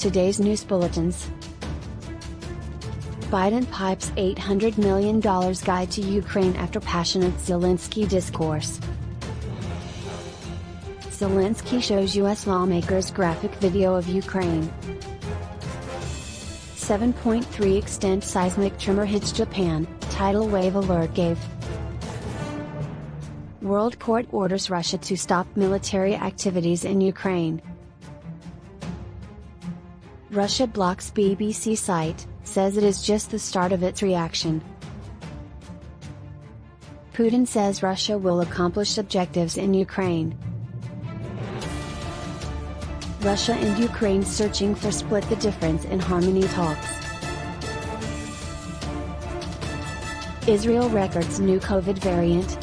today's news bulletins. Biden pipes $800 million guide to Ukraine after passionate Zelensky discourse. Zelensky shows U.S. lawmakers graphic video of Ukraine. 7.3 extent seismic tremor hits Japan, tidal wave alert gave. World Court orders Russia to stop military activities in Ukraine. Russia blocks BBC site, says it is just the start of its reaction. Putin says Russia will accomplish objectives in Ukraine. Russia and Ukraine searching for split the difference in harmony talks. Israel records new COVID variant,